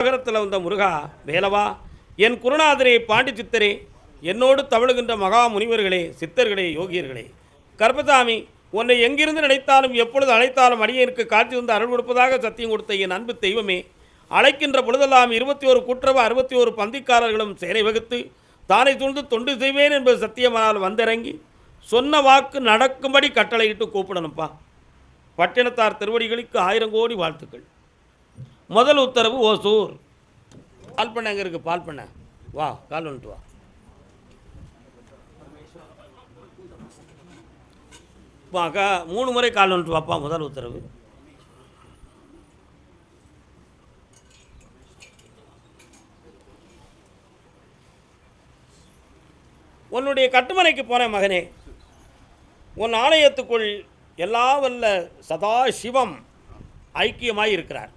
நகரத்தில் வந்த முருகா வேலவா, என் குருநாதரே பாண்டி சித்தரே, என்னோடு தவழுகின்ற மகா முனிவர்களே, சித்தர்களே, யோகியர்களே, கருப்பசாமி, உன்னை எங்கிருந்து நினைத்தாலும் எப்பொழுது அழைத்தாலும் அடியேனுக்கு காட்சி வந்து அருள் கொடுப்பதாக சத்தியம் கொடுத்த என் அன்பு தெய்வமே, அழைக்கின்ற பொழுதெல்லாம் 21 கூட்டுறவு 61 பந்திக்காரர்களும் செயலை வகுத்து தானை துணிந்து தொண்டு செய்வேன் என்பது சத்தியமானால் வந்திறங்கி சொன்ன வாக்கு நடக்கும்படி கட்டளையிட்டு கூப்பிடணும்ப்பா. பட்டினத்தார் திருவடிகளுக்கு 1000 கோடி வாழ்த்துக்கள். முதல் உத்தரவு ஓசூர். பால் பண்ண எங்கே இருக்குது? பால் பண்ண வா, கால் வந்துட்டு வா. வாக்கா 3 முறை கால் வந்துட்டு வாப்பா. முதல் உத்தரவு. உன்னுடைய கட்டுமனைக்கு போன மகனே, உன் ஆலயத்துக்குள் எல்லா வல்ல சதா சிவம் ஐக்கியமாய் இருக்கிறார்.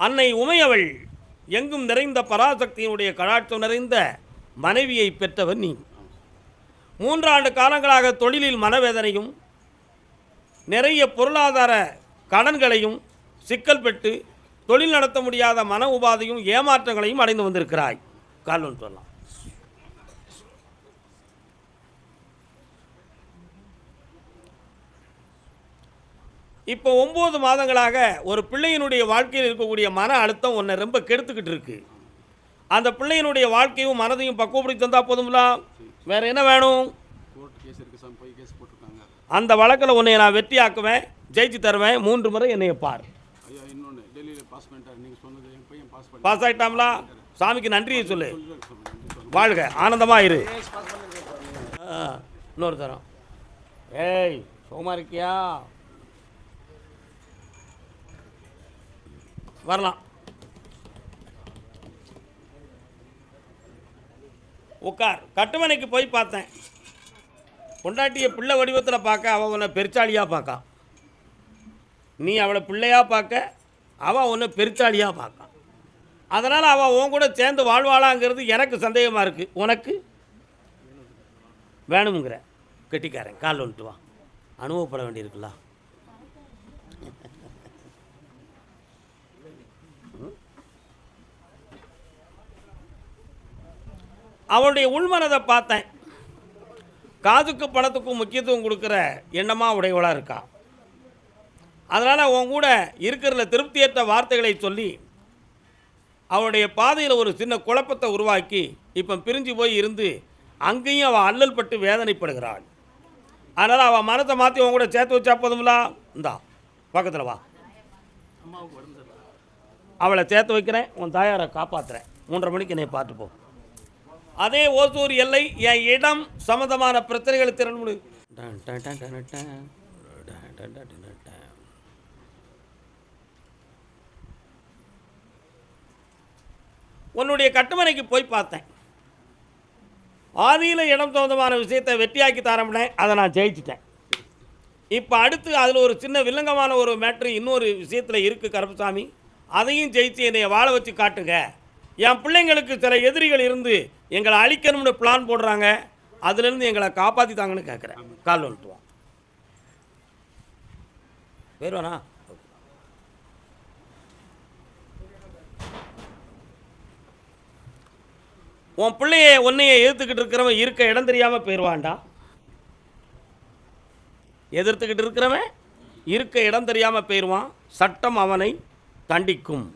அன்னை உமையவள் எங்கும் நிறைந்த பராசக்தியினுடைய கடாட்சம் நிறைந்த மனைவியை பெற்றவன் நீ. 3 ஆண்டு காலங்களாக தொழிலில் மனவேதனையும் நிறைய பொருளாதார கடன்களையும் சிக்கல் பெற்று தொழில் நடத்த முடியாத மன உபாதையும் ஏமாற்றங்களையும் அடைந்து வந்திருக்கிறாய். கால்வன் சொல்லலாம். இப்போ 9 மாதங்களாக ஒரு பிள்ளையினுடைய வாழ்க்கையில் இருக்கக்கூடிய மன அழுத்தம் உன்னை ரொம்ப கெடுத்துக்கிட்டு இருக்கு. அந்த பிள்ளையினுடைய வாழ்க்கையும் மனதையும் பக்குவப்படுத்தி தந்தால் போதுங்களா? வேறு என்ன வேணும்? அந்த வழக்கில் உன்னை நான் வெற்றி ஆக்குவேன், ஜெயிச்சு தருவேன். 3 முறை என்னைய பார். பாஸ் ஆகிட்டாங்களா? சாமிக்கு நன்றியை சொல்லு. வாழ்க, ஆனந்தமாக இரு. இன்னொரு தரம். ஏய், சுகமாக இருக்கியா? வரலாம். உட்கார். கட்டுமனைக்கு போய் பார்த்தேன். பொண்டாட்டியை பிள்ளை வடிவத்தில் பார்க்க அவள் உன்னை பெருச்சாளியாக பார்க்கா. நீ அவளை பிள்ளையாக பார்க்க அவள் உன்னை பெருச்சாளியாக பார்க்கா. அதனால் அவள் உன் கூட சேர்ந்து வாழ்வாளாங்கிறது எனக்கு சந்தேகமாக இருக்குது. உனக்கு வேணுங்கிற கெட்டிக்காரன். கால் வந்துட்டு வா. அனுபவப்பட வேண்டியிருக்குல்ல. அவளுடைய உள்மனதை பார்த்தேன். காதுக்கு பணத்துக்கும் முக்கியத்துவம் கொடுக்குற எண்ணமாக உடையவளாக இருக்கா. அதனால் உன் கூட இருக்கிற திருப்தியற்ற வார்த்தைகளை சொல்லி அவளுடைய பாதையில் ஒரு சின்ன குழப்பத்தை உருவாக்கி இப்போ பிரிஞ்சு போய் இருந்து அங்கேயும் அவள் அல்லல் பட்டு வேதனைப்படுகிறாள். அதனால் அவள் மனத்தை மாற்றி உன் கூட சேர்த்து வச்சா போதுங்களா? இந்தா பக்கத்தில் வா. அவளை சேர்த்து வைக்கிறேன், உன் தாயாரை காப்பாற்றுறேன். 3:30 மணிக்கு என்னை பார்த்து போ. அதே ஓசூர் எல்லை என் இடம் சம்பந்தமான பிரச்சனைகளை திறன் முடி. உன்னுடைய கட்டுமனைக்கு போய் பார்த்தேன். ஆதியில் இடம் சம்பந்தமான விஷயத்தை வெற்றியாக்கி தரமுடினேன். அதை நான் ஜெயிச்சிட்டேன். இப்போ அடுத்து அதில் ஒரு சின்ன வில்லங்கமான ஒரு மேட்ரு இன்னொரு விஷயத்தில் இருக்குது கருப்பசாமி. அதையும் ஜெயிச்சு என்னை வாழ வச்சு காட்டுங்க. என் பிள்ளைங்களுக்கு சில எதிரிகள் இருந்து எங்களை அழிக்கணும்னு பிளான் போடுறாங்க. அதுலேருந்து எங்களை காப்பாற்றி தாங்கன்னு கேட்குறேன். கால் வந்துட்டு வா. போயிடுவானா? உன் பிள்ளைய உன்னைய எதிர்த்துக்கிட்டு இருக்கிறவன் இருக்க இடம் தெரியாமல் போயிடுவான்டா. எதிர்த்துக்கிட்டு இருக்கிறவன் இருக்க இடம் தெரியாமல் போயிடுவான். சட்டம் அவனை தண்டிக்கும்.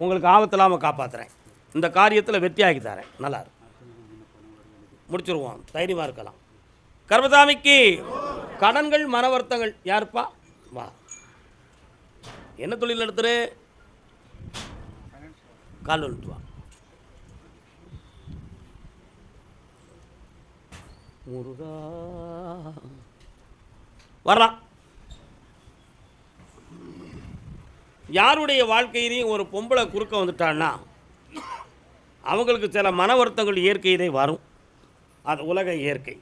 உங்களுக்கு ஆபத்து இல்லாமல் காப்பாற்றுறேன். இந்த காரியத்தில் வெற்றியாகி தரேன். நல்லா முடிச்சிருவோம். தைரியமாக இருக்கலாம். கர்மசாமிக்கு கடன்கள் மன வருத்தங்கள் யாருப்பா? வா. என்ன தொழில் நடத்துகிற? கால் வந்துட்டு வா. முருகா வரலாம். யாருடைய வாழ்க்கையிலையும் ஒரு பொம்பளை குறுக்க வந்துட்டான்னா அவங்களுக்கு சில மன வருத்தங்கள் இயற்கையிலே வரும். அது உலக இயற்கை.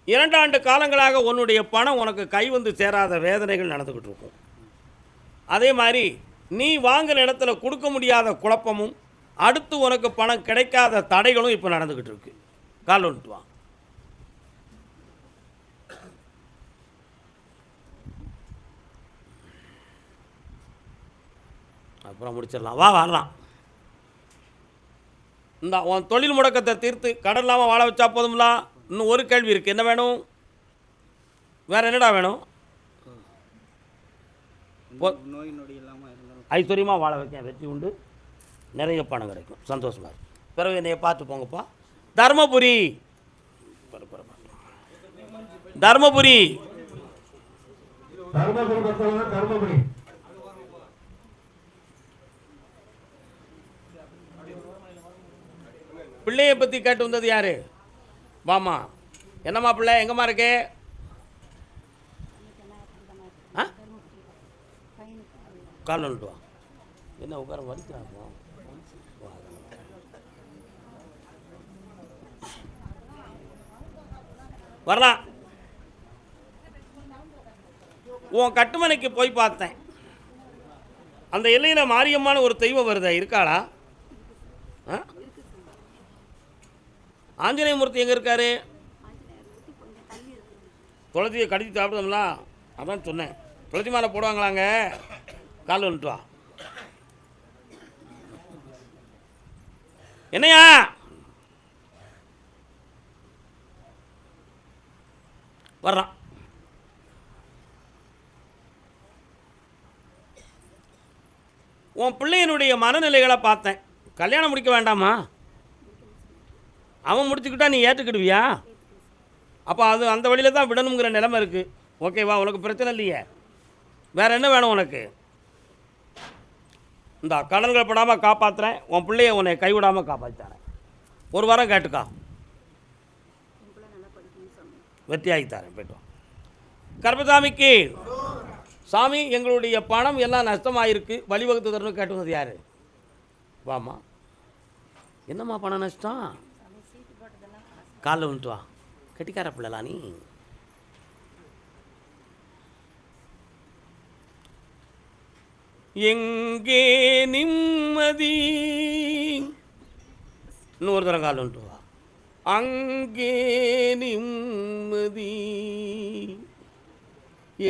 2 ஆண்டு காலங்களாக உன்னுடைய பணம் உனக்கு கை வந்து சேராத வேதனைகள் நடந்துக்கிட்டு இருக்கும். அதே மாதிரி நீ வாங்கின இடத்துல கொடுக்க முடியாத குழப்பமும் அடுத்து உனக்கு பணம் கிடைக்காத தடைகளும் இப்போ நடந்துக்கிட்டு இருக்கு. கால் வந்துட்டு வா. அப்புறம் முடிச்சிடலாம். வா வரலாம். இந்த உன் தொழில் முடக்கத்தை தீர்த்து கடன் இல்லாமல் வாழ வச்சா போதும்ல. இன்னும் ஒரு கேள்வி இருக்குது. என்ன வேணும்? வேறு என்னடா வேணும்? நோய் நொடி இல்லாமல் இருந்தாலும் ஐஸ்வர்யமாக வாழ வைக்க வெற்றி உண்டு, நிறைய பணம் கிடைக்கும், சந்தோஷமாக இருக்கும். பிறகு என்னைய பார்த்து போங்கப்பா. தர்மபுரி தர்மபுரி தர்மபுரி பிள்ளையை பற்றி கேட்டு வந்தது யாரு? வாமா. என்னம்மா பிள்ளை எங்கம்மா இருக்கு? ஆ கால் வந்துட்டு வா. என்ன உட்கார வலிக்கிறாங்க? வரலாம். உன் கட்டுமனைக்கு போய் பார்த்தேன். அந்த எல்லையில் மாரியம்மான ஒரு தெய்வம் வருதா? இருக்காளா? ஆஞ்சநேய மூர்த்தி எங்கே இருக்காரு? துளசியை கடிச்சு சாப்பிடுதோம்ல, அதான் சொன்னேன். துளசி மாலை போடுவாங்களாங்க. கால் வந்துட்டு வா. என்னையா வர்றான். உன் பிள்ளையனுடைய மனநிலைகளை பார்த்தேன். கல்யாணம் முடிக்க வேண்டாமா? அவன் முடிச்சுக்கிட்டா நீ ஏற்றுக்கிடுவியா? அப்போ அது அந்த வழியில் தான் விடணுங்கிற நிலைமை இருக்குது. ஓகேவா? உனக்கு பிரச்சனை இல்லையே. வேறு என்ன வேணும் உனக்கு? இந்த கடன்கள் படாமல் காப்பாற்றுறேன். உன் பிள்ளைய உன்னை கைவிடாமல் காப்பாற்றித்தரேன். ஒரு வாரம் கேட்டுக்கா, வெற்றியாகி தரேன். போய்ட்டு கருப்பசாமிக்கு சாமி எங்களுடைய பணம் எல்லாம் நஷ்டமாயிருக்கு, வழிவகுத்து தரணும் கேட்டு வந்தது யார்? வாமா. என்னம்மா பணம் நஷ்டம்? காலில் வந்துட்டு வா. கெட்டிக்கார பிள்ளைலாம் நீ. எங்கே நிம்மதி? இன்னொரு தரம் காலில் வந்துட்டு வா. அங்கே நிம்மதி,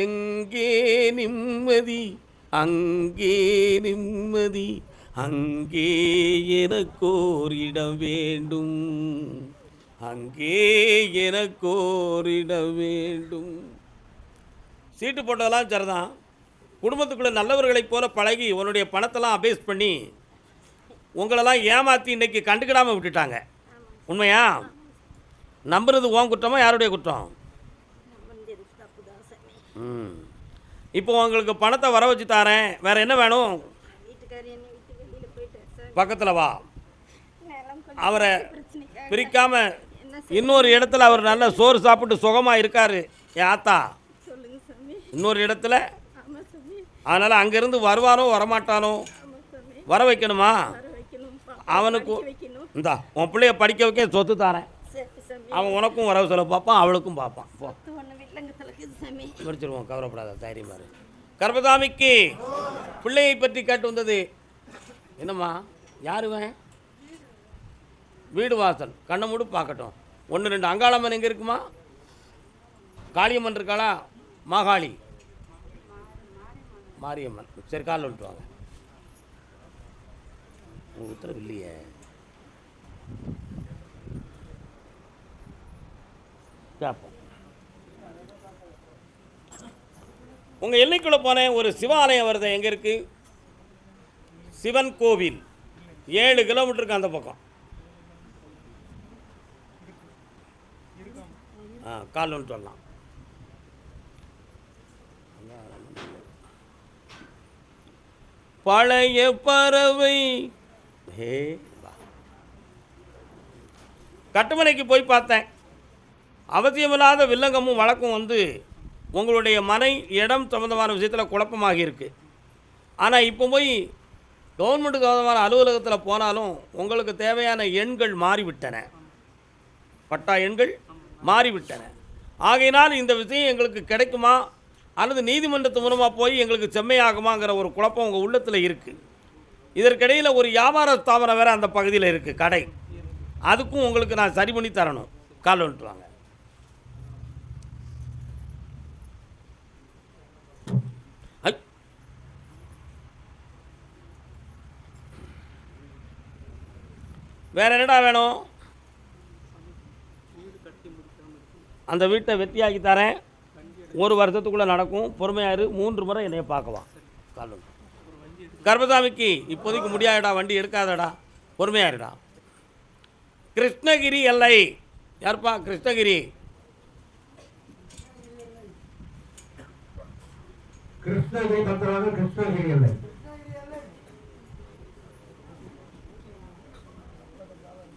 எங்கே நிம்மதி, அங்கே நிம்மதி, அங்கே எனக்கோரிடம் வேண்டும், அங்கே எனக்கோரிடம் வேண்டும். சீட்டு போட்டதெல்லாம் சரிதான். குடும்பத்துக்குள்ளே நல்லவர்களைப் போல பழகி உன்னுடைய பணத்தெல்லாம் அபேஸ் பண்ணி உங்களெல்லாம் ஏமாற்றி இன்றைக்கி கண்டுக்கிடாமல் விட்டுட்டாங்க. உண்மையா? நம்புறது உன் குற்றமா யாருடைய குற்றம்? இப்போ உங்களுக்கு பணத்தை வர வச்சு தரேன். வேற என்ன வேணும்? பக்கத்தில் வா. அவரை பிரிக்காம இன்னொரு இடத்துல அவர் நல்ல சோறு சாப்பிட்டு சுகமாக இருக்காரு என் ஆத்தா. இன்னொரு இடத்துல. அதனால் அங்கேருந்து வருவானோ வரமாட்டானோ? வர வைக்கணுமா? அவனுக்கு இந்தா உன் பிள்ளைய படிக்க வைக்க சொத்து தரேன். அவன் உனக்கும் வரவு செலவு பார்ப்பான், அவளுக்கும் பார்ப்பான். போ முடிச்சிருவோம், கவலைப்படாத, தைரியமாக இரு. கருப்பசாமிக்கு பிள்ளையை பற்றி கேட்டு வந்தது. என்னம்மா யாருவன்? வீடு வாசல் கண்ணை மூடு பார்க்கட்டும். 1-2 அங்காளம்மன் எங்கே இருக்குமா? காளியம்மன் இருக்காளா? மாகாளி, மாரியம்மன். சரி, காலில் விட்டு வாங்க. உங்கள் உத்தரவு இல்லையே. கேட்போம். உங்கள் எல்லைக்குள்ளே போனேன். ஒரு சிவாலயம் வருது. எங்கே இருக்குது? சிவன் கோவில் 7 கிலோமீட்டருக்கு அந்த பக்கம். கால் வந்துட்டு வரலாம். பழைய பறவை. கட்டுமனைக்கு போய் பார்த்தேன். அவசியமில்லாத வில்லங்கமும் வழக்கும் வந்து உங்களுடைய மனை இடம் சம்பந்தமான விஷயத்தில் குழப்பமாகி இருக்கு. ஆனால் இப்போ போய் கவர்மெண்ட்டுக்கு சம்பந்தமான அலுவலகத்தில் போனாலும் உங்களுக்கு தேவையான எண்கள் மாறிவிட்டன. பட்டா எண்கள் மாறிவிட்டன. ஆகையினால் இந்த விஷயம் எங்களுக்கு கிடைக்குமா அல்லது நீதிமன்றத்து மூலமாக போய் எங்களுக்கு செம்மையாகுமாங்கிற ஒரு குழப்பம் உங்கள் உள்ளத்தில் இருக்குது. இதற்கிடையில் ஒரு வியாபார ஸ்தாபனம் வேறு அந்த பகுதியில் இருக்குது, கடை. அதுக்கும் உங்களுக்கு நான் சரி பண்ணி தரணும். கால் வந்துட்டு வாங்க. வேறு என்னடா வேணும்? அந்த வீட்டை வெற்றியாக்கி தரேன், 1 வருஷத்துக்குள்ளே நடக்கும், பொறுமையாரு, 3 முறை என்னைய பார்க்கலாம். காலம் கர்பசாமிக்கு இப்போதைக்கு முடியாதடா, வண்டி எடுக்காதடா, பொறுமையாருடா. கிருஷ்ணகிரி எல்லை யார்ப்பா? கிருஷ்ணகிரி. கிருஷ்ணகிரி பத்திராக கிருஷ்ணகிரி எல்லை.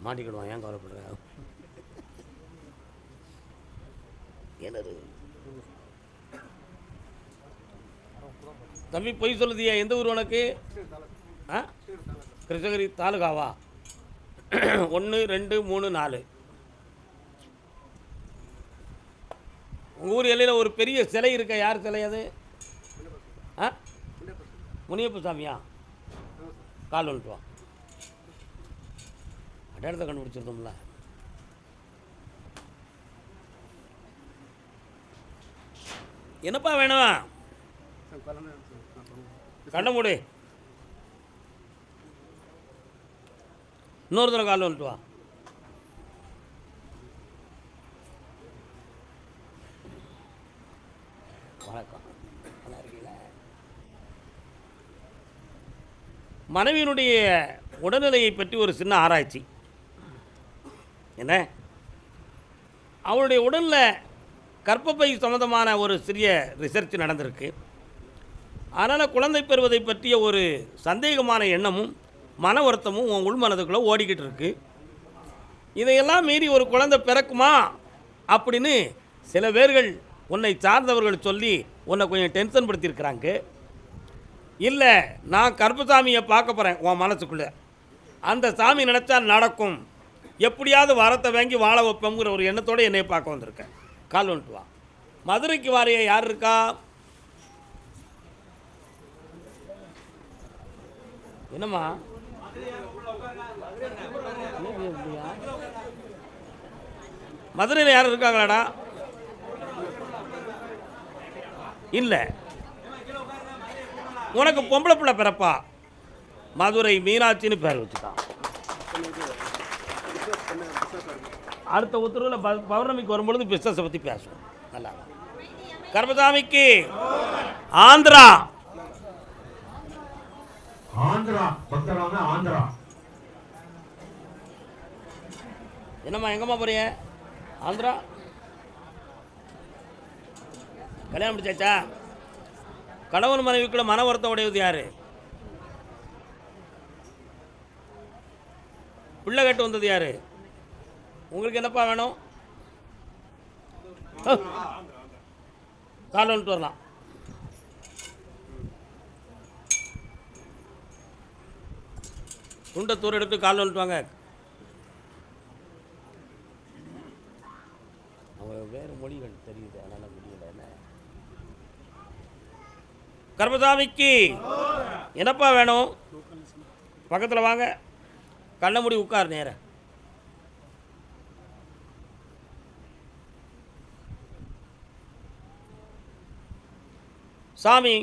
மாட்டிக்கிடுவான், ஏன் கவலைப்படுற? என்னது தம்பி பொய் சொல்லுதியா? எந்த ஊர் உனக்கு? ஆ, கிருஷ்ணகிரி தாலுகாவா? 1 2 3 4. உங்கள் ஊர் எல்லையில் ஒரு பெரிய சிலை இருக்க, யார் சிலை அது? ஆ, முனியப்ப சாமியா? கால் வந்துட்டு வா, அடையாளத்தை கண்டுபிடிச்சிருந்தோம்ல. என்னப்பா வேணும்? கண்ண மூடு, இன்னொரு தடவை கால் வந்துட்டு வா. வணக்கம், நல்லா இருக்கீங்களா? மனைவியினுடைய உடல்நிலையை பற்றி ஒரு சின்ன ஆராய்ச்சி. என்ன, அவளுடைய உடலில் கர்ப்பப்பை சம்மந்தமான ஒரு சிறிய ரிசர்ச் நடந்திருக்கு. அதனால் குழந்தை பெறுவதை பற்றிய ஒரு சந்தேகமான எண்ணமும் மன வருத்தமும் உன் உள் மனதுக்குள்ளே ஓடிக்கிட்டு இருக்கு. இதையெல்லாம் மீறி ஒரு குழந்தை பிறக்குமா அப்படின்னு சில பேர்கள் உன்னை சார்ந்தவர்கள் சொல்லி உன்னை கொஞ்சம் டென்ஷன் படுத்தியிருக்கிறாங்க. இல்லை, நான் கர்ப்பசாமியை பார்க்க போகிறேன் உன் மனசுக்குள்ளே, அந்த சாமி நினச்சா நடக்கும், எப்படியாவது வரத்தை வாங்கி வாழ வைப்போங்கிற ஒரு எண்ணத்தோடு என்னை பார்க்க வந்திருக்கேன். கால் வந்துட்டு வா. மதுரைக்கு வாரிய யார் இருக்கா? என்னம்மா மதுரையில் யாரும் இருக்காங்களாடா? இல்லை, உனக்கு பொம்பளை பிள்ளை பிறப்பா? மதுரை மீனாட்சின்னு பேர் வச்சுட்டான். அடுத்த உத்தரவில் பௌர்ணமிக்கு வரும்பொழுது பிஸ்னஸை பற்றி பேசுவோம். நல்லா கர்பசாமிக்கு ஆந்திரா. ஆந்திரா பத்திராக ஆந்திரா. என்னம்மா, எங்கம்மா போறிய? ஆந்திரா கல்யாணம் முடிச்சாச்சா? கணவன் மனைவிக்குள்ள மன வருத்தம் உடையது யாரு? பிள்ளை கட்டு வந்தது யாரு? உங்களுக்கு என்னப்பா வேணும்? கால் வந்துட்டு வரலாம். துண்டை தூர எடுத்து கால் வந்துட்டு வாங்க. அவங்க வேறு மொழிகள் தெரியுது, அதனால் முடியல. என்ன கர்பசாமிக்கு என்னப்பா வேணும்? பக்கத்தில் வாங்க, கண்ண மூடி உட்கார் நேர. சாமி,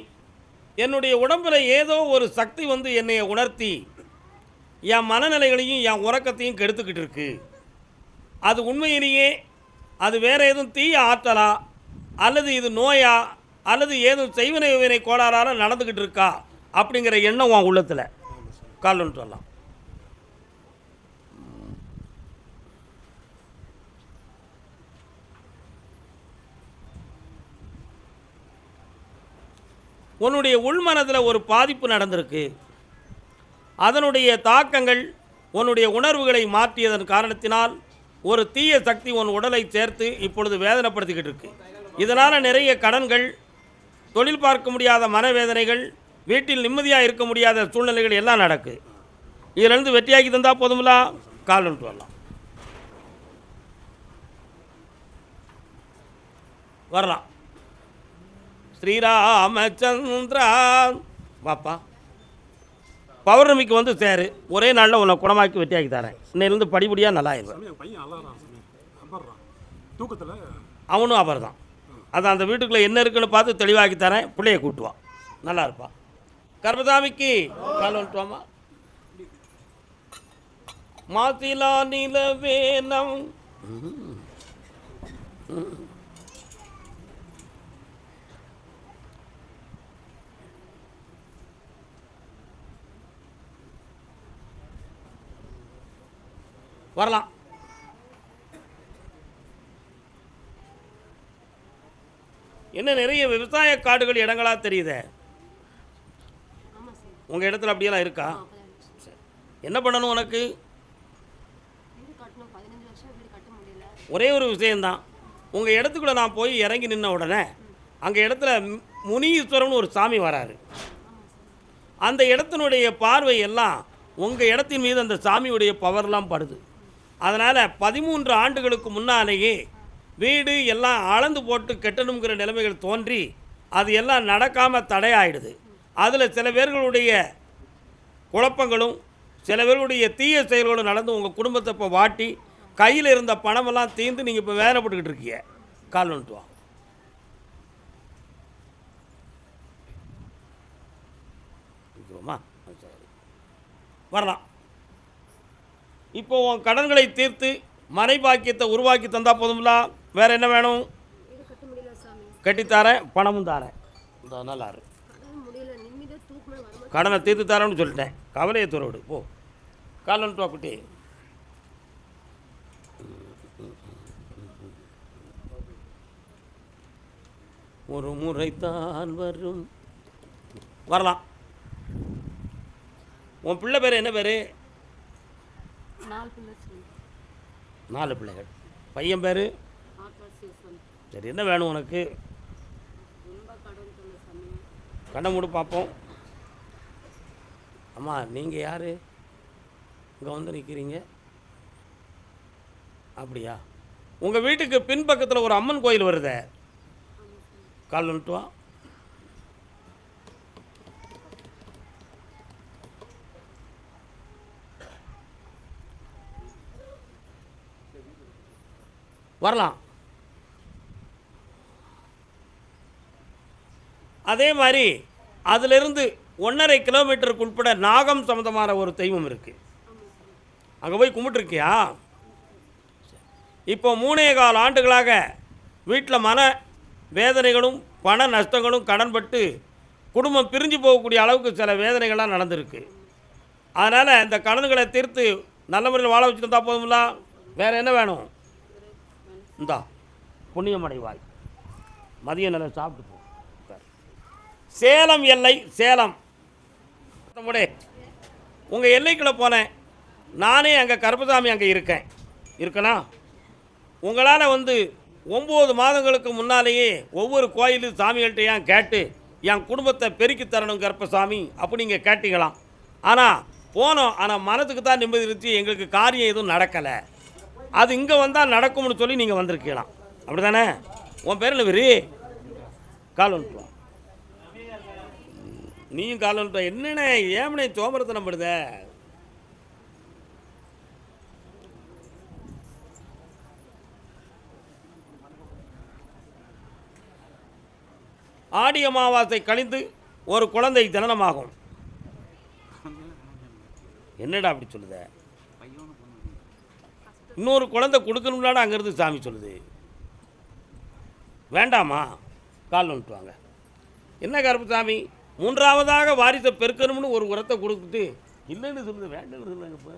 என்னுடைய உடம்பில் ஏதோ ஒரு சக்தி வந்து என்னை உணர்த்தி என் மனநிலைகளையும் என் உறக்கத்தையும் கெடுத்துக்கிட்டு இருக்கு. அது உண்மையிலேயே அது வேறு எதுவும் தீய ஆற்றலா, அல்லது இது நோயா, அல்லது ஏதும் செய்வினை கோளாறால் நடந்துக்கிட்டு இருக்கா அப்படிங்கிற எண்ணம் உன் உள்ளத்தில். கால்னு சொல்லலாம். உன்னுடைய உள்மனதில் ஒரு பாதிப்பு நடந்திருக்கு. அதனுடைய தாக்கங்கள் உன்னுடைய உணர்வுகளை மாற்றியதன் காரணத்தினால் ஒரு தீய சக்தி உன் உடலை சேர்த்து இப்பொழுது வேதனைப்படுத்திக்கிட்டு இருக்கு. இதனால் நிறைய கடன்கள், தொழில் பார்க்க முடியாத மனவேதனைகள், வீட்டில் நிம்மதியாக இருக்க முடியாத சூழ்நிலைகள் எல்லாம் நடக்கு. இதிலிருந்து வெற்றியாக்கி தந்தால் போதுமில்லா? கால் வந்துட்டு வரலாம். வரலாம். ஸ்ரீராமச்சந்திரா வாப்பா, பௌர்ணமிக்கு வந்து சேரு, ஒரே நாளில் உன்னை குணமாக்கி வெட்டியாக்கி தரேன். இன்னையிலேருந்து படிப்படியாக நல்லா ஆயிடுவேன். அவனும் அபர் தான். அது அந்த வீட்டுக்குள்ளே என்ன இருக்குன்னு பார்த்து தெளிவாக்கி தரேன். பிள்ளைய கூட்டுவான், நல்லா இருப்பான். கர்பசாமிக்கு கால் வந்துட்டுவாமா. மாசிலா நிலவேனம். வரலாம். என்ன நிறைய விவசாய காடுகள் இடங்களா தெரியுதே, உங்கள் இடத்துல அப்படியெல்லாம் இருக்கா? சரி, என்ன பண்ணணும் உனக்கு? ஒரே ஒரு விஷயந்தான். உங்கள் இடத்துக்குள்ளே நான் போய் இறங்கி நின்ன உடனே அங்கே இடத்துல முனீஸ்வரன் ஒரு சாமி வராரு. அந்த இடத்தினுடைய பார்வை எல்லாம் உங்கள் இடத்தின் மீது அந்த சாமியுடைய பவர்லாம் படுது. அதனால் 13 ஆண்டுகளுக்கு முன்னாலேயே வீடு எல்லாம் அளந்து போட்டு கட்டணுங்கிற நிலைமைகள் தோன்றி அது எல்லாம் நடக்காமல் தடையாயிடுது. அதில் சில பேர்களுடைய குழப்பங்களும் சில பேர்களுடைய தீய செயல்களும் நடந்து உங்கள் குடும்பத்தை இப்போ வாட்டி கையில் இருந்த பணமெல்லாம் தீர்ந்து நீங்கள் இப்போ வேலைப்பட்டுக்கிட்டு இருக்கீங்க. கால் வந்துட்டு வா. வரலாம். இப்போ உன் கடன்களை தீர்த்து மனை பாக்கியத்தை உருவாக்கி தந்தால் போதும்ல, வேறு என்ன வேணும்? கட்டித்தாரேன், பணமும் தாரேன். நல்லா இரு. கடனை தீர்த்து தரேன்னு சொல்லிட்டேன், கவலையை துறவிடு போ. கால் வந்துட்டு வா குட்டி. ஒரு முறைத்தான் வரும். வரலாம். உன் பிள்ளை பேர் என்ன பேர்? 4 பிள்ளைகள். பையன் பேர்? சரி, என்ன வேணும் உனக்கு? கண்ணை மூடு பார்ப்போம். அம்மா, நீங்கள் யார் இங்கே வந்து நிற்கிறீங்க? அப்படியா? உங்கள் வீட்டுக்கு பின்பக்கத்தில் ஒரு அம்மன் கோயில் வருதே, கால் வந்துட்டு வா. வரலாம். அதே மாதிரி அதிலிருந்து 1.5 கிலோமீட்டருக்கு உட்பட நாகம் சம்மந்தமான ஒரு தெய்வம் இருக்குது. அங்கே போய் கும்பிட்டுருக்கியா? இப்போ 3.25 ஆண்டுகளாக வீட்டில் மன வேதனைகளும் பண நஷ்டங்களும் கடன்பட்டு குடும்பம் பிரிஞ்சு போகக்கூடிய அளவுக்கு சில வேதனைகள்லாம் நடந்திருக்கு. அதனால் இந்த கடன்களை தீர்த்து நல்ல முறையில் வாழ வச்சுட்டு இருந்தால் போதும்ல, வேறு என்ன வேணும்? இந்தா புண்ணியமடைவாய். மதிய நல்லா சாப்பிட்டு போ. சேலம் எல்லை, சேலம் உங்கள் எல்லைக்குள்ளே போனேன். நானே அங்கே கருப்பசாமி அங்கே இருக்கேனா? உங்களால் வந்து 9 மாதங்களுக்கு முன்னாலேயே ஒவ்வொரு கோயிலும் சாமிகள்கிட்ட ஏன் கேட்டு என் குடும்பத்தை பெருக்கி தரணும் கருப்பசாமி அப்படி நீங்கள் கேட்டீங்களாம். ஆனால் போனோம், ஆனால் மனதுக்கு தான் நிம்மதி இருந்துச்சு, எங்களுக்கு காரியம் எதுவும் நடக்கலை. அது இங்கே வந்தால் நடக்கும்னு சொல்லி நீங்கள் வந்திருக்கலாம், அப்படி தானே? உன் பேர் என்ன பேர்? கால் வந்துட்டு. நீயும் கால் வந்துட்ட. என்னண்ணே ஏமனே சோமரத்தை நம்படுத? ஆடி அமாவாசை கழிந்து ஒரு குழந்தை ஜனனமாகும். என்னடா அப்படி சொல்லுத? இன்னொரு குழந்தை கொடுக்கணும்னாட அங்கேருந்து சாமி சொல்லுது. வேண்டாமா? கால் வந்துட்டு வாங்க. என்ன கருப்புசாமி, 3ஆவதாக வாரிசை பெருக்கணும்னு ஒரு உரத்தை கொடுத்துட்டு இல்லைன்னு சொல்லுது, வேண்டாம்னு சொல்லுவாங்க. இப்போ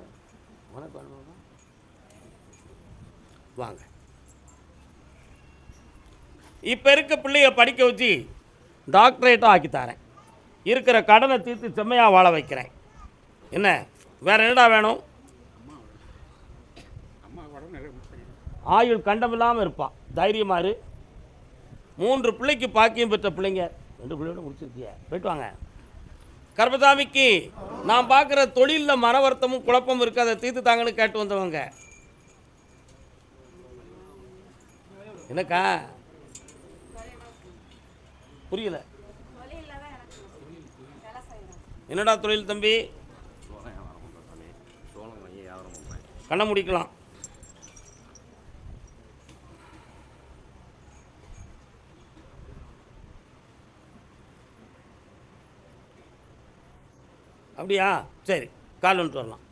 உனக்கு வாங்க. இப்போ இருக்க பிள்ளைய படிக்க வச்சு டாக்டரேட்டும் ஆக்கித்தாரேன். இருக்கிற கடனை தீர்த்து செம்மையாக வாழ வைக்கிறேன். என்ன வேறு என்னடா வேணும்? ஆயுள் கண்டமில்லாமல் இருப்பான். தைரியமாக இரு. 3 பிள்ளைக்கு பாக்கியம் பெற்ற பிள்ளைங்க. 2 பிள்ளையோட முடிச்சிருக்கிய. போயிட்டு வாங்க. கருப்பசாமிக்கு நான் பார்க்குற தொழிலில் மன வருத்தமும் குழப்பமும் இருக்குது, அதை தீர்த்து தாங்கன்னு கேட்டு வந்தவங்க. என்னக்கா புரியல? என்னடா தொழில் தம்பி? கண்ணை முடிக்கலாம். அப்படியா? சரி, கால் வந்துட்டு வரலாம்.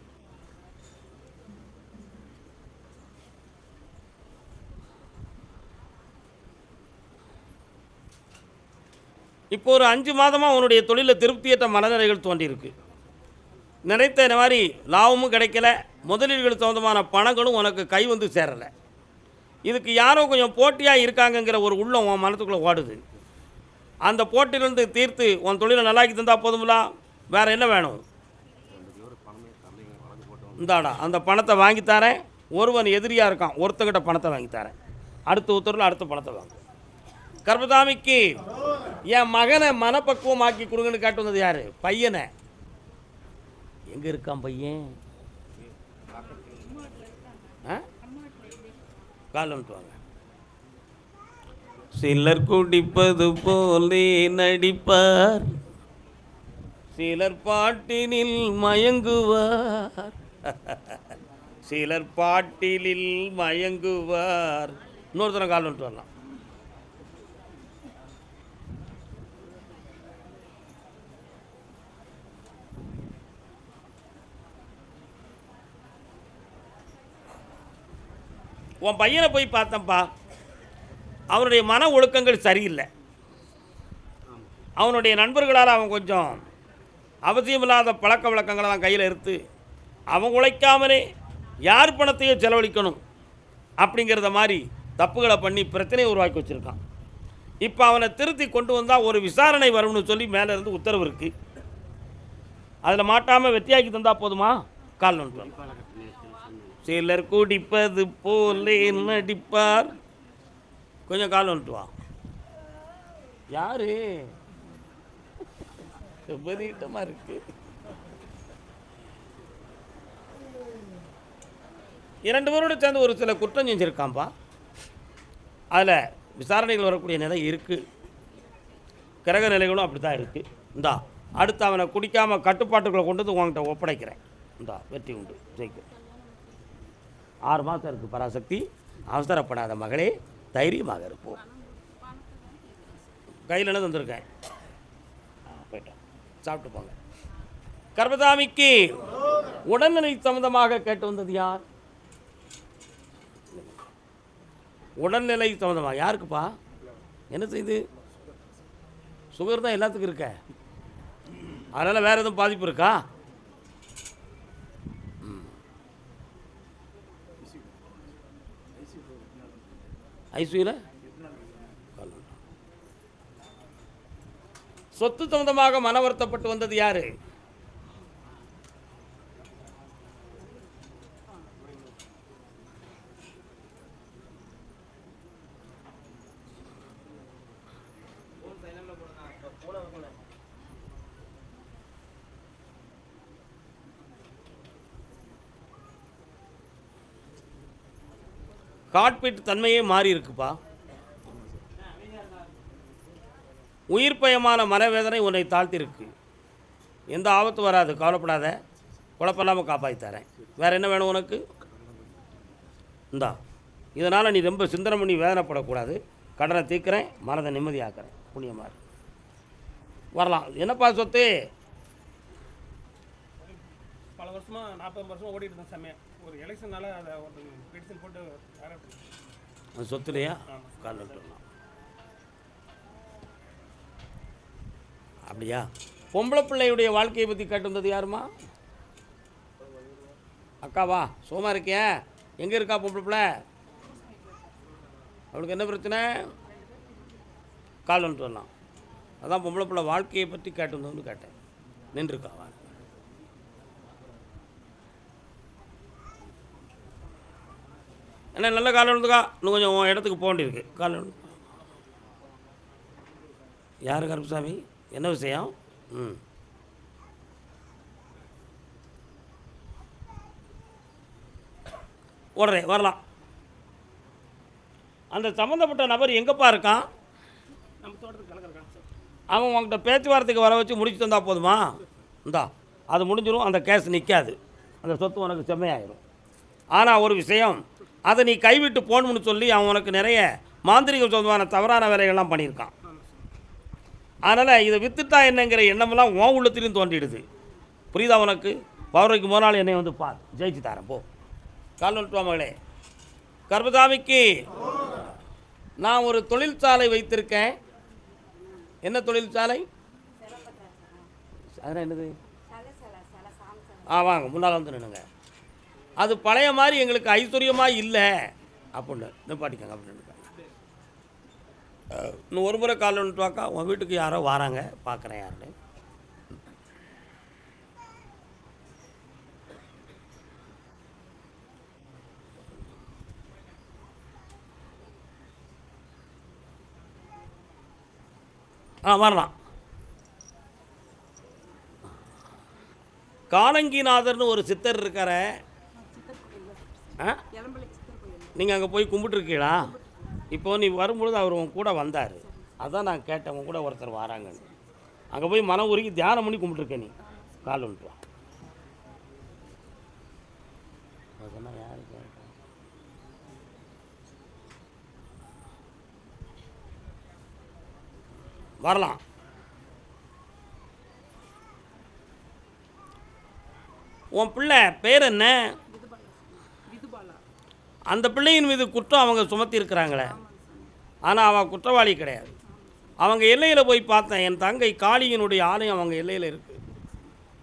இப்போ ஒரு 5 மாதமாக உன்னுடைய தொழிலில் திருப்தியற்ற மனநிலைகள் தோன்றியிருக்கு. நினைத்த இந்த மாதிரி லாபமும் கிடைக்கல, முதலீடுகள் சம்மந்தமான பணங்களும் உனக்கு கை வந்து சேரலை. இதுக்கு யாரோ கொஞ்சம் போட்டியாக இருக்காங்கங்கிற ஒரு உள்ளம் உன் மனத்துக்குள்ளே ஓடுது. அந்த போட்டியிலிருந்து தீர்த்து உன் தொழிலை நல்லாக்கி தந்தால் போதுங்களா? வேறு என்ன வேணும்? இந்தாடா அந்த பணத்தை வாங்கித்தாரேன். ஒருவன் எதிரியாக இருக்கான், ஒருத்தங்கிட்ட பணத்தை வாங்கித்தாரேன். அடுத்த உத்தரவில் அடுத்த பணத்தை வாங்க. கர்பதாமிக்கு என் மகனை மனப்பக்குவமாக்கி கொடுங்கன்னு கேட்டு வந்தது யார்? பையனை. எங்கே இருக்கான் பையன்? கால் வந்துட்டு வாங்க. சிலர் குடிப்பது போலே நடிப்பார், சிலர் பாட்டினில் மயங்குவார், சிலர் பாட்டிலில் மயங்குவார். இன்னொருத்தர கால் வந்துட்டு வரலாம். உன் பையனை போய் பார்த்தப்பா, அவனுடைய மன ஒழுக்கங்கள் சரியில்லை. அவனுடைய நண்பர்களால் அவன் கொஞ்சம் அவசியமில்லாத பழக்க வழக்கங்களெல்லாம் கையில் எடுத்து அவன் உழைக்காமலே யார் பணத்தையும் செலவழிக்கணும் அப்படிங்கிறத மாதிரி தப்புகளை பண்ணி பிரச்சனையை உருவாக்கி வச்சுருக்கான். இப்போ அவனை திருத்தி கொண்டு வந்தால் ஒரு விசாரணை வரும்னு சொல்லி மேலே இருந்து உத்தரவு இருக்குது. அதில் மாட்டாமல் வெற்றியாக்கி தந்தால் போதுமா? கால் நோட்டு. சிலர் குடிப்பது போலே நடிப்பார். கொஞ்சம் கால் வந்துட்டு வா. யாரு விபரீதமா இருக்கு? 2 பேரோடு சேர்ந்து ஒரு சில குற்றம் செஞ்சுருக்கான்ப்பா. அதில் விசாரணைகள் வரக்கூடிய நிலை இருக்குது. கிரக நிலைகளும் அப்படி தான் இருக்குது. இந்தா அடுத்து அவனை குடிக்காமல் கட்டுப்பாட்டுக்குள்ளே கொண்டு வந்து உங்கள்கிட்ட ஒப்படைக்கிறேன். இந்தா வெற்றி உண்டு, ஜெயிக்கும். 6 மாதம் இருக்குது பராசக்தி. அவசரப்படாத மகளே, தைரியமாக இருப்போம். கையில் என்ன தந்திருக்கேன், போயிட்டேன், சாப்பிட்டு போங்க. கர்பதாமிக்கு உடல்நிலை சம்பந்தமாக கேட்டு வந்தது யார்? உடல்நிலை சம்பந்தமாக யாருக்குப்பா? என்ன செய்து? சுகர் தான் எல்லாத்துக்கும் இருக்க, அதனால் வேறு எதுவும் பாதிப்பு இருக்கா? ஐசியூவில் சொத்து சம்பந்தமாக மன வருத்தப்பட்டு வந்தது யாரு? காட்பீட்டு தன்மையே மாறி இருக்குப்பா. உயிர் பயமான மனவேதனை உன்னை தாழ்த்திருக்கு. எந்த ஆபத்து வராது, கவலைப்படாத. குழப்பமில்லாமல் காப்பாற்றி தரேன். வேறு என்ன வேணும் உனக்கு? இந்தா இதனால் நீ ரொம்ப சிந்தனை பண்ணி வேதனைப்படக்கூடாது. கடனை தீர்க்கிறேன், மனதை நிம்மதியாக்குறேன். புண்ணியமாக வரலாம். என்னப்பா சொத்து? பல வருஷமாக 40 வருஷமாக ஓடிட்டு இருந்தேன் சாமி. ஒரு எலெக்ஷனால அதை ஒரு பெடிஷன் போட்டு அந்த சொத்துலையா கால் விட்டுலாம். அப்படியா? பொம்பளை பிள்ளையுடைய வாழ்க்கையை பற்றி கேட்டு வந்தது யாருமா? அக்காவா? சோமா இருக்கியா? எங்கே இருக்கா பொம்பளை பிள்ளை? அவளுக்கு என்ன பிரச்சனை? கால் வந்துட்டு வரலாம். அதான் பொம்பளை பிள்ளை வாழ்க்கையை பற்றி கேட்டு வந்தோன்னு கேட்டேன். நின்றுருக்காவா? என்ன நல்ல காலம் இருந்துக்கா? இன்னும் கொஞ்சம் உன் இடத்துக்கு போக வேண்டியிருக்கு. காலம் யார்? கருப்புசாமி, என்ன விஷயம்? உடனே வரலாம். அந்த சம்மந்தப்பட்ட நபர் எங்கேப்பா இருக்கான்? நம்ம தோட்டத்துக்கு கலக்கிறக்கான் சார். அவன் உங்கள்கிட்ட பேச்சுவார்த்தைக்கு வர வச்சு முடிச்சு தந்தால் போதுமா? இந்தா அது முடிஞ்சிடும். அந்த கேஸ் நிற்காது, அந்த சொத்து உனக்கு செம்மையாயிரும். ஆனால் ஒரு விஷயம், அதை நீ கைவிட்டு போகணும்னு சொல்லி அவன் உனக்கு நிறைய மாந்திரிக சொந்தமான தவறான வேலைகள்லாம் பண்ணியிருக்கான். அதனால் இதை வித்துட்டா என்னங்கிற எண்ணமெல்லாம் உன் உள்ளத்திலையும் தோன்றிடுது. புரியுதா உனக்கு? பௌர்ணமிக்கு முதல் நாள் என்னை வந்து பார், ஜெயிச்சு தரேன் போ. கால் வந்துட்டு மகளே. கர்பதாமிக்கு நான் ஒரு தொழிற்சாலை வைத்திருக்கேன். என்ன தொழிற்சாலை? அதெல்லாம் என்னது? வாங்க முன்னால் வந்து நின்னுங்க. அது பழைய மாதிரி எங்களுக்கு ஐஸ்வர்யமாக இல்லை அப்படின்னு நிப்பாட்டிக்கங்க அப்படின்னு. இன்னும் ஒரு முறை கால் வந்துட்டு வாக்கா, உன் வீட்டுக்கு யாரோ வராங்க, பார்க்குறேன் யாருன்னு. வரலாம். காலங்கிநாதர்னு ஒரு சித்தர் இருக்கார, நீங்கள் அங்கே போய் கும்பிட்டுருக்கீங்களா? இப்போ நீ வரும்பொழுது அவர் உன் கூட வந்தார், அதான் நான் கேட்டேன் உன் கூட ஒருத்தர் வராங்கன்னு. அங்கே போய் மனம் உருகி தியானம் பண்ணி கும்பிட்டுருக்கேன். நீ கால் வந்துட்டு வா. அதெல்லாம் யாரு கேட்டா? வரலாம். உன் பிள்ளை பேர் என்ன? அந்த பிள்ளையின் மீது குற்றம் அவங்க சுமத்தி இருக்கிறாங்களே, ஆனால் அவன் குற்றவாளி கிடையாது. அவங்க எல்லையில் போய் பார்த்தேன், என் தங்கை காளியினுடைய ஆலயம் அவங்க எல்லையில் இருக்குது,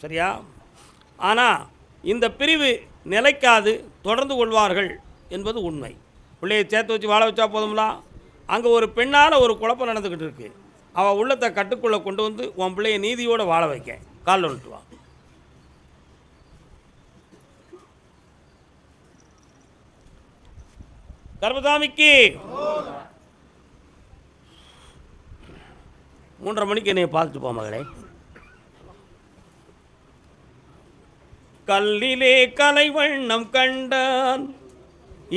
சரியா? ஆனால் இந்த பிரிவு நிலைக்காது, தொடர்ந்து கொள்வார்கள் என்பது உண்மை. பிள்ளையை சேர்த்து வச்சு வாழ வச்சா போதும்லா? அங்கே ஒரு பெண்ணால் ஒரு குழப்பம் நடந்துக்கிட்டு இருக்குது. அவள் உள்ளத்தை கட்டுக்குள்ளே கொண்டு வந்து உன் பிள்ளையை நீதியோடு வாழ வைக்க. காலில் வந்துட்டு வா. கர்மசாமிக்கு 3:30 மணிக்கு என்னை பார்த்துட்டு போ மகளே. கல்லிலே கலைவண்ணம் கண்டான்,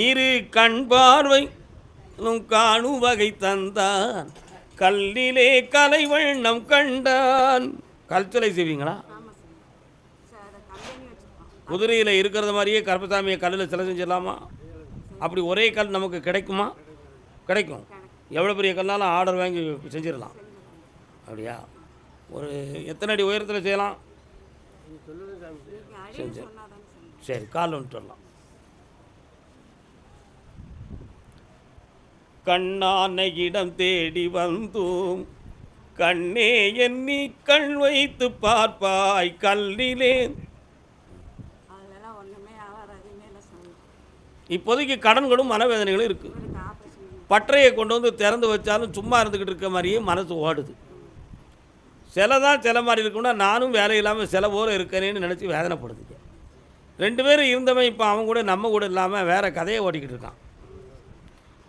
இரு கண் பார்வை காணும் வகை தந்தான். கல்லிலே கலைவண்ணம் கண்டான். கல்ச்சலை செய்வீங்களா? குதிரையில் இருக்கிறது மாதிரியே கருப்பசாமியை கல்லில் சிலை செஞ்சிடலாமா? அப்படி ஒரே கல் நமக்கு கிடைக்குமா? கிடைக்கும். எவ்வளோ பெரிய கல்லாலும் ஆர்டர் வாங்கி செஞ்சிடலாம். அப்படியா? ஒரு எத்தனை அடி உயரத்தில் செய்யலாம்? செஞ்சு சரி, கால் வந்துட்டு வரலாம். கண்ணான இடம் தேடி வந்தோம், கண்ணே எண்ணி கண் வைத்து பார்ப்பாய் கல்லிலே. இப்போதைக்கு கடன்களும் மனவேதனைகளும் இருக்குது. பற்றையை கொண்டு வந்து திறந்து வச்சாலும் சும்மா இருந்துக்கிட்டு இருக்க மாதிரியே மனசு ஓடுது. சிலை தான் சிலை மாதிரி இருக்குன்னா, நானும் வேலை இல்லாமல் சிலை போல இருக்கேனேன்னு நினச்சி வேதனைப்படுதுங்க. 2 பேரும் இருந்தவன் இப்போ அவன் கூட நம்ம கூட இல்லாமல் வேறு கதையை ஓடிக்கிட்டு இருக்கான்.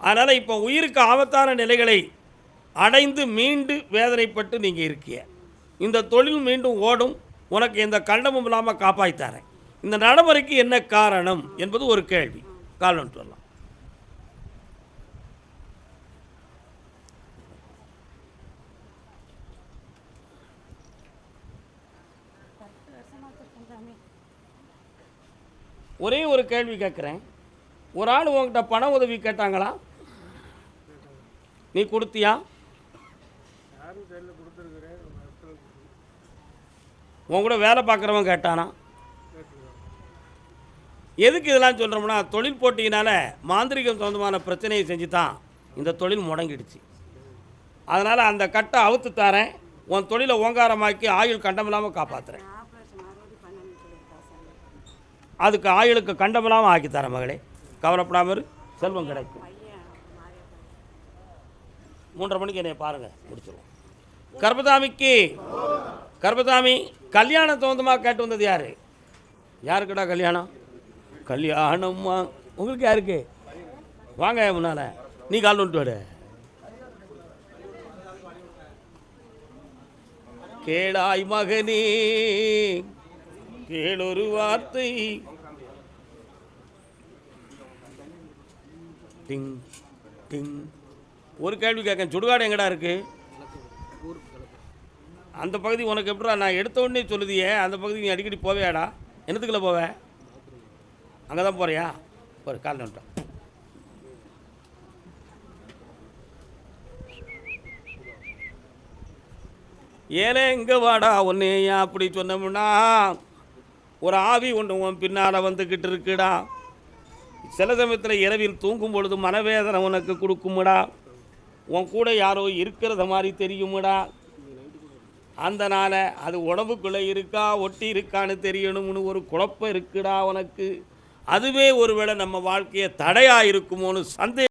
அதனால் இப்போ உயிருக்கு ஆபத்தான நிலைகளை அடைந்து மீண்டு வேதனைப்பட்டு நீங்கள் இருக்கிய. இந்த தொழில் மீண்டும் ஓடும், உனக்கு எந்த கண்டமும் இல்லாமல் காப்பாற்றித்தரேன். இந்த நடைமுறைக்கு என்ன காரணம் என்பது ஒரு கேள்வி. கால் வந்துட்டு வரலாம். ஒரே ஒரு கேள்வி கேட்குறேன். ஒரு ஆள் உங்ககிட்ட பண உதவி கேட்டாங்களா? நீ கொடுத்தியா? உன் கூட வேலை பார்க்குறவன் கேட்டானா? எதுக்கு இதெல்லாம் சொல்கிறோம்னா, தொழில் போட்டியினால் மாந்திரிகம் சொந்தமான பிரச்சனையை செஞ்சு தான் இந்த தொழில் முடங்கிடுச்சு. அதனால் அந்த கட்டை அவுத்து தரேன், உன் தொழிலை ஓங்காரமாக்கி ஆயுள் கண்டமில்லாமல் காப்பாற்றுறேன். அதுக்கு ஆயுளுக்கு கண்டமில்லாமல் ஆக்கி தரேன் மகளே, கவலைப்படாமல் செல்வம் கிடைக்கும். 3:30 மணிக்கு என்னை பாருங்கள், முடிச்சிடுவோம். கர்பசாமி கல்யாணம் சொந்தமாக கேட்டு வந்தது யார்? யாருக்குடா கல்யாணம்? கல்யாணம்மா உங்களுக்கு யாருக்கு? வாங்க முன்னால், நீ கால் வந்துட்டு வாடு. கேளாய் மகனே கேளொரு வார்த்தை, டிங் டிங். ஒரு கேள்வி கேட்க, சுடுகாடு எங்கடா இருக்கு? அந்த பகுதி உனக்கு எப்படா? நான் எடுத்த உடனே சொல்லுதியே, அந்த பகுதிக்கு நீ அடிக்கடி போவேடா? என்னத்துக்குள்ள போவே? அங்கே தான் போறியா? ஒரு கால் வந்துட்டோம். ஏலே இங்கே வாடா, ஒன்று ஏன் அப்படி சொன்னோம்னா, ஒரு ஆவி ஒன்று உன் பின்னால் வந்துக்கிட்டு இருக்குடா. சில சமயத்தில் இரவில் தூங்கும் பொழுது மனவேதனை உனக்கு கொடுக்குமுடா. உன் கூட யாரோ இருக்கிறத மாதிரி தெரியுமுடா. அதனால் அது உடம்புக்குள்ளே இருக்கா ஒட்டி இருக்கான்னு தெரியணும்னு ஒரு குழப்பம் இருக்குடா உனக்கு. அதுவே ஒருவேளை நம்ம வாழ்க்கையை தடையாக இருக்குமோன்னு சந்தேகம்